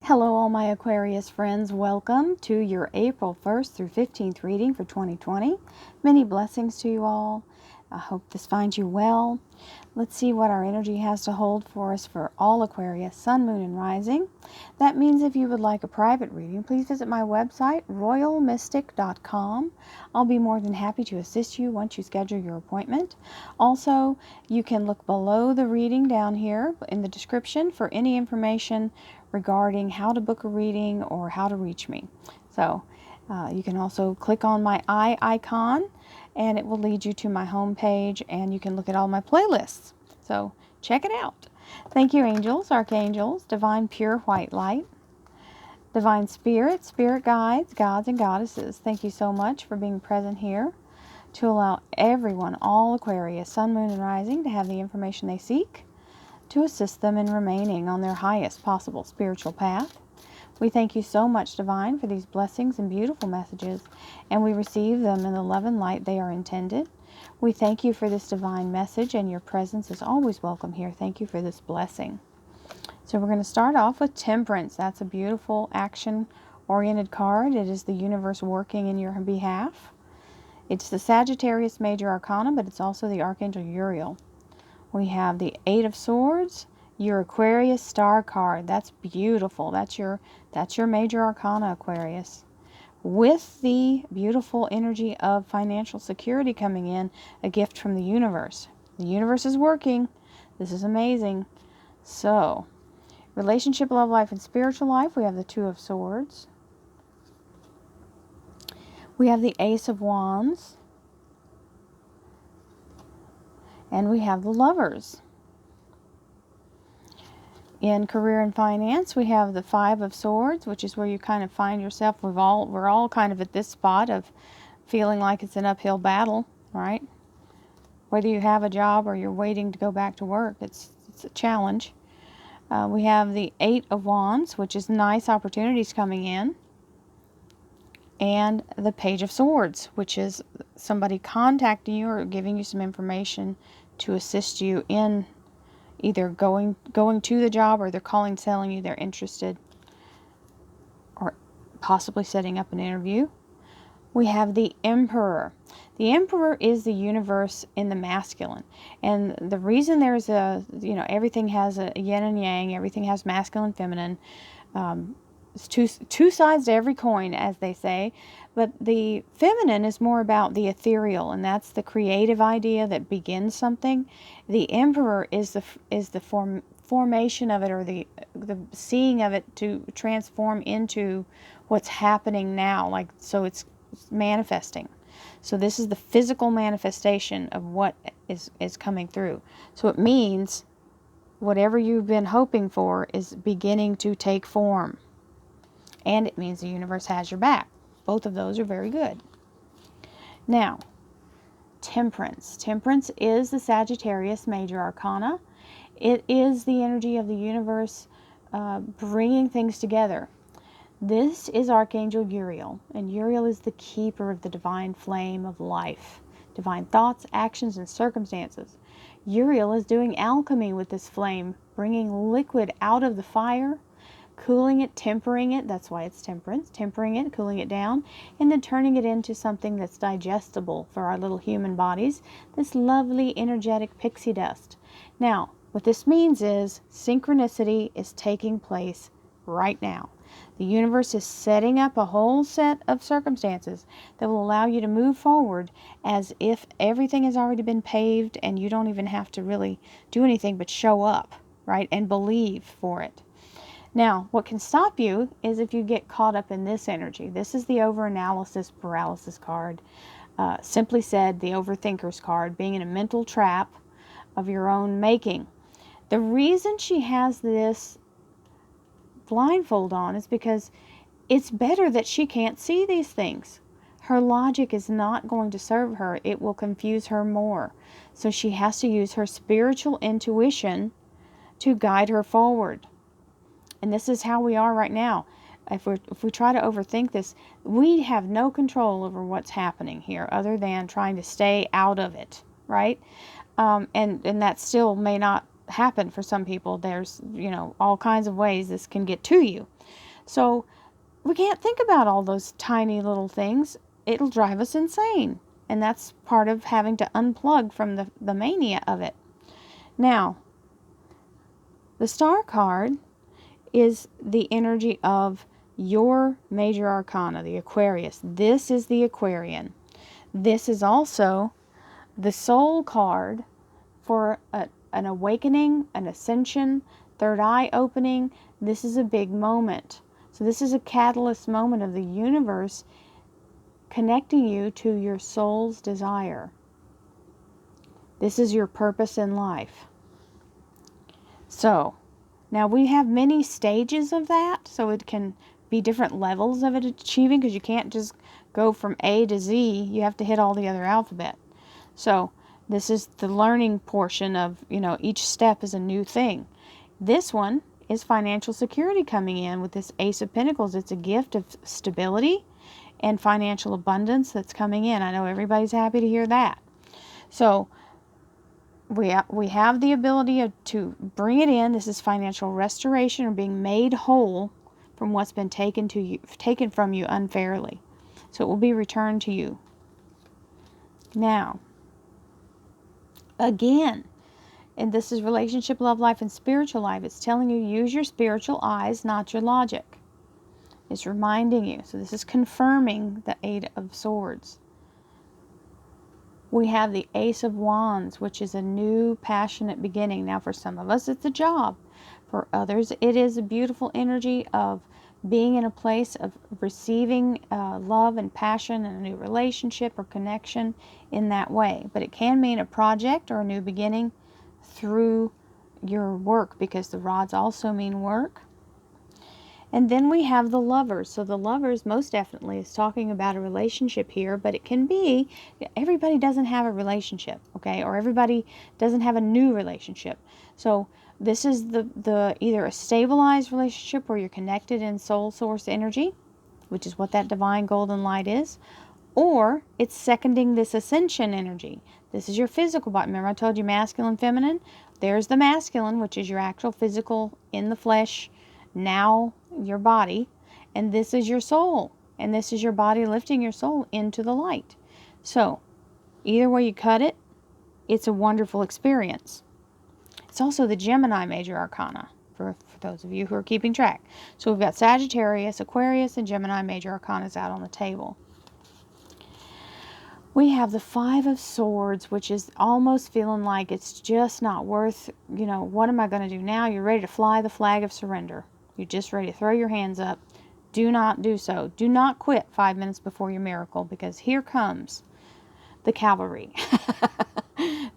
Hello all my Aquarius friends, welcome to your April 1st through 15th reading for 2020. Many blessings to you all. I hope this finds you well. Let's see what our energy has to hold for us for all Aquarius, Sun, Moon, and Rising. That means if you would like a private reading, please visit my website, royalmystic.com. I'll be more than happy to assist you once you schedule your appointment. Also, you can look below the reading down here in the description for any information regarding how to book a reading or how to reach me. So you can also click on my eye icon and it will lead you to my home page, and you can look at all my playlists. So check it out. Thank you, angels, archangels, divine pure white light, divine spirit, spirit guides, gods and goddesses. Thank you so much for being present here to allow everyone, all Aquarius, Sun, Moon, and Rising, to have the information they seek to assist them in remaining on their highest possible spiritual path. We thank you so much, Divine, for these blessings and beautiful messages, and we receive them in the love and light they are intended. We thank you for this divine message, and your presence is always welcome here. Thank you for this blessing. So we're going to start off with Temperance. That's a beautiful action-oriented card. It is the universe working in your behalf. It's the Sagittarius Major Arcana, but it's also the Archangel Uriel. We have the Eight of Swords, your Aquarius star card. That's beautiful. That's your Major Arcana, Aquarius. With the beautiful energy of financial security coming in, a gift from the universe. The universe is working. This is amazing. So, relationship, love life, and spiritual life, we have the Two of Swords. We have the Ace of Wands. And we have the Lovers. In career and finance, we have the Five of Swords, which is where you kind of find yourself. We're all kind of at this spot of feeling like it's an uphill battle, right? Whether you have a job or you're waiting to go back to work, it's a challenge. We have the Eight of Wands, which is nice opportunities coming in. And the Page of Swords, which is somebody contacting you or giving you some information to assist you in either going to the job, or they're calling telling you they're interested, or possibly setting up an interview. We have the Emperor. The Emperor is the universe in the masculine. And the reason there's everything has a yin and yang, everything has masculine, feminine. It's two sides to every coin, as they say. But the feminine is more about the ethereal, and that's the creative idea that begins something. The Emperor is the formation of it, or the seeing of it to transform into what's happening now. So it's manifesting. So this is the physical manifestation of what is coming through. So it means whatever you've been hoping for is beginning to take form. And it means the universe has your back. Both of those are very good. Now, Temperance. Temperance is the Sagittarius Major Arcana. It is the energy of the universe bringing things together. This is Archangel Uriel, and Uriel is the keeper of the divine flame of life, divine thoughts, actions, and circumstances. Uriel is doing alchemy with this flame, bringing liquid out of the fire, cooling it, tempering it, that's why it's temperance, tempering it, cooling it down, and then turning it into something that's digestible for our little human bodies, this lovely energetic pixie dust. Now, what this means is synchronicity is taking place right now. The universe is setting up a whole set of circumstances that will allow you to move forward as if everything has already been paved and you don't even have to really do anything but show up, right, and believe for it. Now, what can stop you is if you get caught up in this energy. This is the overanalysis paralysis card. Simply said, the overthinker's card, being in a mental trap of your own making. The reason she has this blindfold on is because it's better that she can't see these things. Her logic is not going to serve her. It will confuse her more. So she has to use her spiritual intuition to guide her forward. And this is how we are right now. If we try to overthink this, we have no control over what's happening here other than trying to stay out of it, right? And that still may not happen for some people. There's, you know, all kinds of ways this can get to you. So we can't think about all those tiny little things. It'll drive us insane. And that's part of having to unplug from the mania of it. Now, the Star card is the energy of your major arcana, the Aquarius. This is the Aquarian. This is also the Soul card for an awakening, an ascension, third eye opening. This is a big moment. So this is a catalyst moment of the universe connecting you to your soul's desire. This is your purpose in life. So, now we have many stages of that, so it can be different levels of it achieving, because you can't just go from A to Z. You have to hit all the other alphabet. So, this is the learning portion of, you know, each step is a new thing. This one is financial security coming in with this Ace of Pentacles. It's a gift of stability and financial abundance that's coming in. I know everybody's happy to hear that. So, we have the ability to bring it in. This is financial restoration, or being made whole from what's been taken from you unfairly. So it will be returned to you. Now, again, and this is relationship, love life, and spiritual life. It's telling you, use your spiritual eyes, not your logic. It's reminding you. So this is confirming the Eight of Swords. We have the Ace of Wands, which is a new passionate beginning. Now, for some of us, it's a job. For others, it is a beautiful energy of being in a place of receiving love and passion and a new relationship or connection in that way. But it can mean a project or a new beginning through your work, because the rods also mean work. And then we have the Lovers. So the Lovers most definitely is talking about a relationship here, but it can be, everybody doesn't have a relationship, okay? Or everybody doesn't have a new relationship. So this is the either a stabilized relationship where you're connected in soul source energy, which is what that divine golden light is, or it's seconding this ascension energy. This is your physical body. Remember I told you masculine, feminine? There's the masculine, which is your actual physical in the flesh, now your body, and this is your soul, and this is your body lifting your soul into the light. So either way you cut it, it's a wonderful experience. It's also the Gemini major arcana for those of you who are keeping track. So we've got Sagittarius, Aquarius, and Gemini major arcanas out on the table. We have the Five of Swords, which is almost feeling like it's just not worth, you know, what am I going to do now? You're ready to fly the flag of surrender. You're just ready to throw your hands up. Do not do so. Do not quit 5 minutes before your miracle, because here comes the cavalry.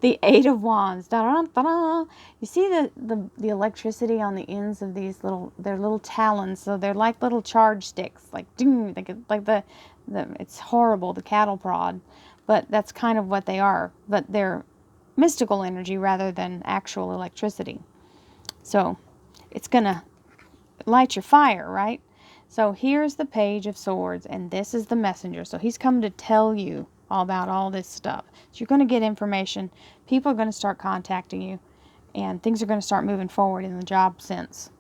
The Eight of Wands. Da-da-da-da. You see the electricity on the ends of these they're little talons. So they're like little charge sticks. Like, ding, like the it's horrible, the cattle prod. But that's kind of what they are. But they're mystical energy rather than actual electricity. So it's going to light your fire, right? So here's the Page of Swords, and this is the messenger. So he's come to tell you all about all this stuff. So you're going to get information. People are going to start contacting you, and things are going to start moving forward in the job sense.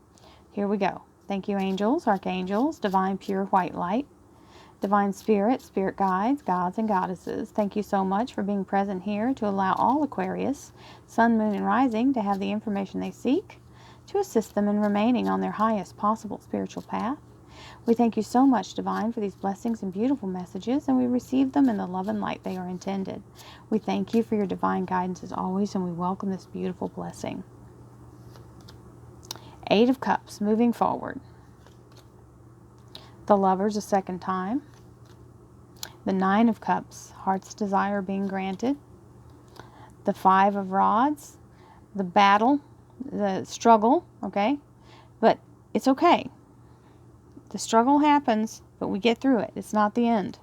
Here we go. Thank you, angels, archangels, divine pure white light, divine spirit, spirit guides, gods and goddesses. Thank you so much for being present here to allow all Aquarius, sun, moon, and rising to have the information they seek to assist them in remaining on their highest possible spiritual path. We thank you so much, Divine, for these blessings and beautiful messages, and we receive them in the love and light they are intended. We thank you for your divine guidance as always, and we welcome this beautiful blessing. Eight of Cups, moving forward. The Lovers a second time. The Nine of Cups, heart's desire being granted. The Five of Rods, the battle, the struggle, okay? But it's okay. The struggle happens, but we get through it. It's not the end.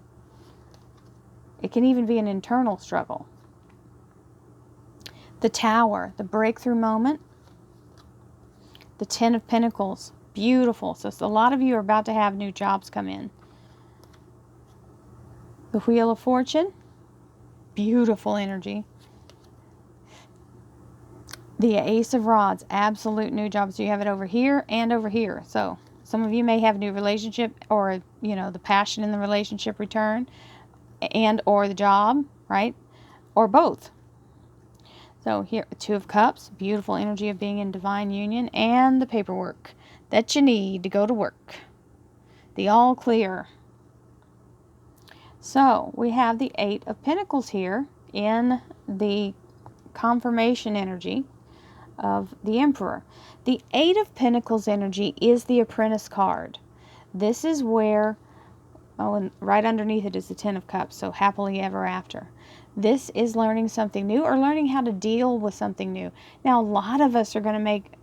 It can even be an internal struggle. The Tower, the breakthrough moment. The Ten of Pentacles, beautiful. So a lot of you are about to have new jobs come in. The Wheel of Fortune, beautiful energy. The Ace of Rods, absolute new jobs. So you have it over here and over here. So some of you may have a new relationship, or, you know, the passion in the relationship return, and or the job, right? Or both. So here, Two of Cups, beautiful energy of being in divine union, and the paperwork that you need to go to work. The all clear. So we have the Eight of Pentacles here in the confirmation energy of the Emperor. The Eight of Pentacles energy is the Apprentice card. This is where, oh, and right underneath it is the Ten of Cups, so happily ever after. This is learning something new, or learning how to deal with something new. Now, a lot of us are going to make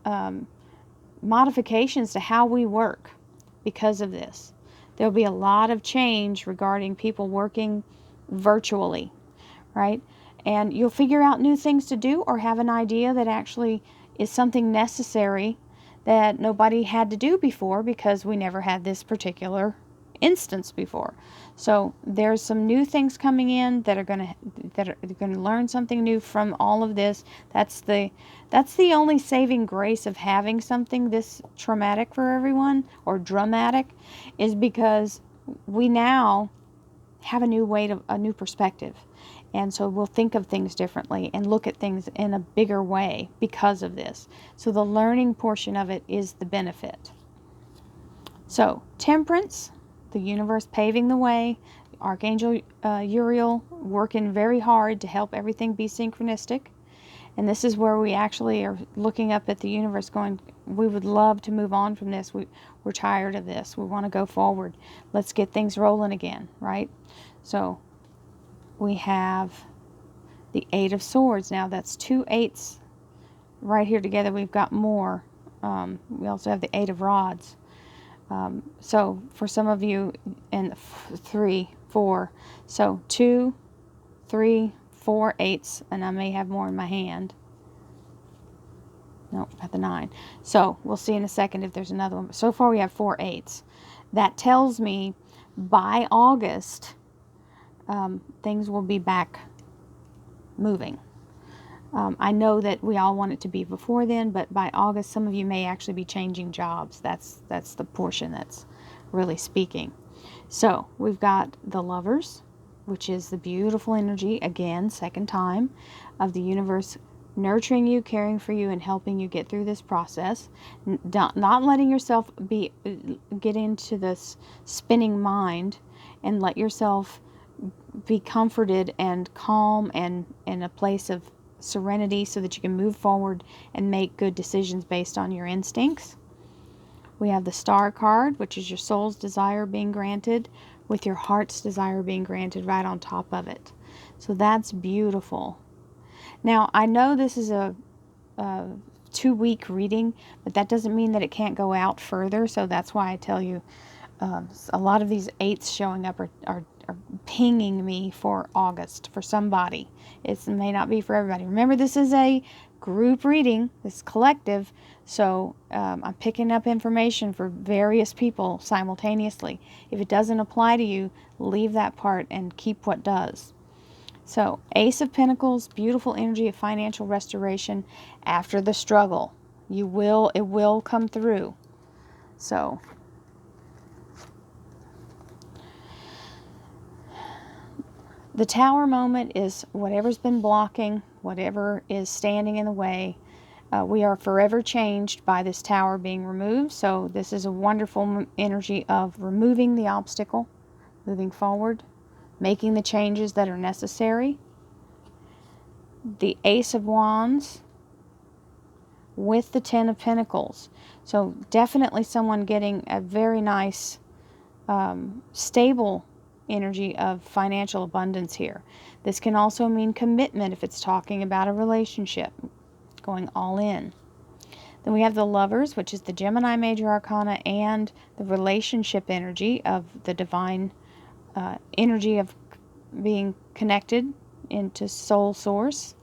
modifications to how we work because of this. There'll be a lot of change regarding people working virtually, right? And you'll figure out new things to do, or have an idea that actually is something necessary that nobody had to do before, because we never had this particular instance before. So there's some new things coming in that are going to learn something new from all of this. That's the only saving grace of having something this traumatic for everyone, or dramatic, is because we now have a new perspective. And so we'll think of things differently and look at things in a bigger way because of this. So the learning portion of it is the benefit. So Temperance, the universe paving the way, Archangel Uriel working very hard to help everything be synchronistic. And this is where we actually are looking up at the universe going, we would love to move on from this. We're tired of this. We want to go forward. Let's get things rolling again, right? So we have the Eight of Swords. Now that's two eights right here together. We've got more. We also have the Eight of Rods. So for some of you, and 3, 4. So 2, 3, 4 eights, and I may have more in my hand. Nope, got the 9. So we'll see in a second if there's another one. So far we have 4 eights. That tells me by August, things will be back moving. I know that we all want it to be before then, but by August, some of you may actually be changing jobs. That's the portion that's really speaking. So we've got the Lovers, which is the beautiful energy, again, second time, of the universe nurturing you, caring for you, and helping you get through this process. Not letting yourself get into this spinning mind, and let yourself be comforted and calm and in a place of serenity, so that you can move forward and make good decisions based on your instincts. We have the Star card, which is your soul's desire being granted, with your heart's desire being granted right on top of it. So that's beautiful. Now, I know this is a 2-week reading, but that doesn't mean that it can't go out further. So that's why I tell you, a lot of these eights showing up are pinging me for August for somebody. It may not be for everybody. Remember, this is a group reading, this collective, so I'm picking up information for various people simultaneously. If it doesn't apply to you, leave that part and keep what does. So Ace of Pentacles, beautiful energy of financial restoration after the struggle. It will come through. So the Tower moment is whatever's been blocking, whatever is standing in the way. We are forever changed by this Tower being removed. So this is a wonderful energy of removing the obstacle, moving forward, making the changes that are necessary. The Ace of Wands with the Ten of Pentacles. So definitely someone getting a very nice, stable energy of financial abundance here. This can also mean commitment if it's talking about a relationship, going all in. Then we have the Lovers, which is the Gemini major arcana and the relationship energy of the divine energy of being connected into soul source,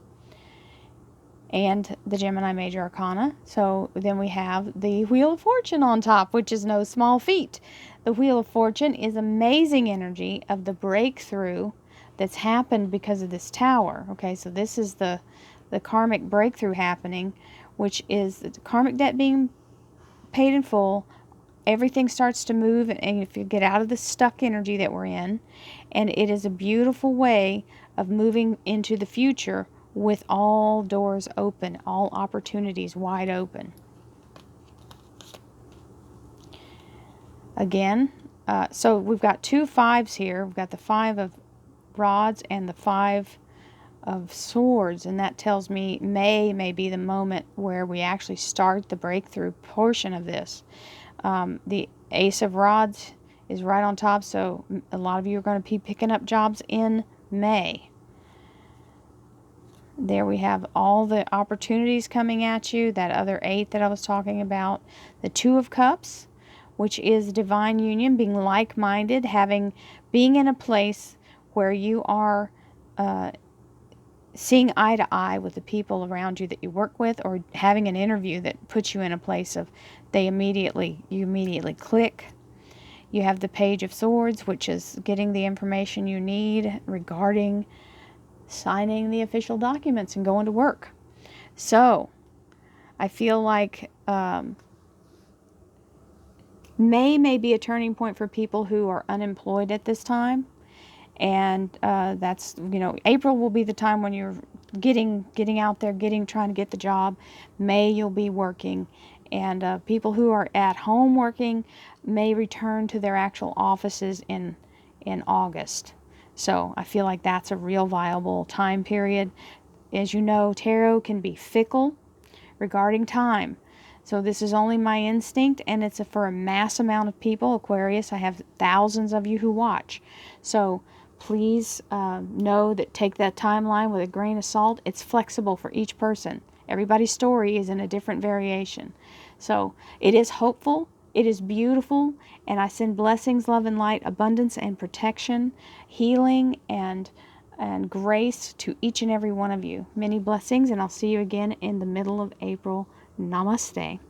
and the Gemini major arcana. So then we have the Wheel of Fortune on top, which is no small feat. The Wheel of Fortune is amazing energy of the breakthrough that's happened because of this Tower. Okay, so this is the the karmic breakthrough happening, which is the karmic debt being paid in full. Everything starts to move, and if you get out of the stuck energy that we're in, and it is a beautiful way of moving into the future with all doors open, all opportunities wide open. Again, so we've got 2 5s here. We've got the 5 of rods and the 5 of swords, and that tells me may be the moment where we actually start the breakthrough portion of this. The Ace of Rods is right on top, so a lot of you are going to be picking up jobs in May. There we have all the opportunities coming at you, that other 8 that I was talking about. The 2 of Cups, which is divine union, being like-minded, being in a place where you are seeing eye to eye with the people around you that you work with, or having an interview that puts you in a place of you immediately click. You have the Page of Swords, which is getting the information you need regarding signing the official documents and going to work. So I feel like May be a turning point for people who are unemployed at this time. And that's, April will be the time when you're getting out there, trying to get the job. May you'll be working. And people who are at home working may return to their actual offices in August. So I feel like that's a real viable time period. As you know, tarot can be fickle regarding time. So this is only my instinct, and it's for a mass amount of people. Aquarius, I have thousands of you who watch. So please know that take that timeline with a grain of salt. It's flexible for each person. Everybody's story is in a different variation. So it is hopeful. It is beautiful. And I send blessings, love, and light, abundance, and protection, healing, and grace to each and every one of you. Many blessings, and I'll see you again in the middle of April. Namaste.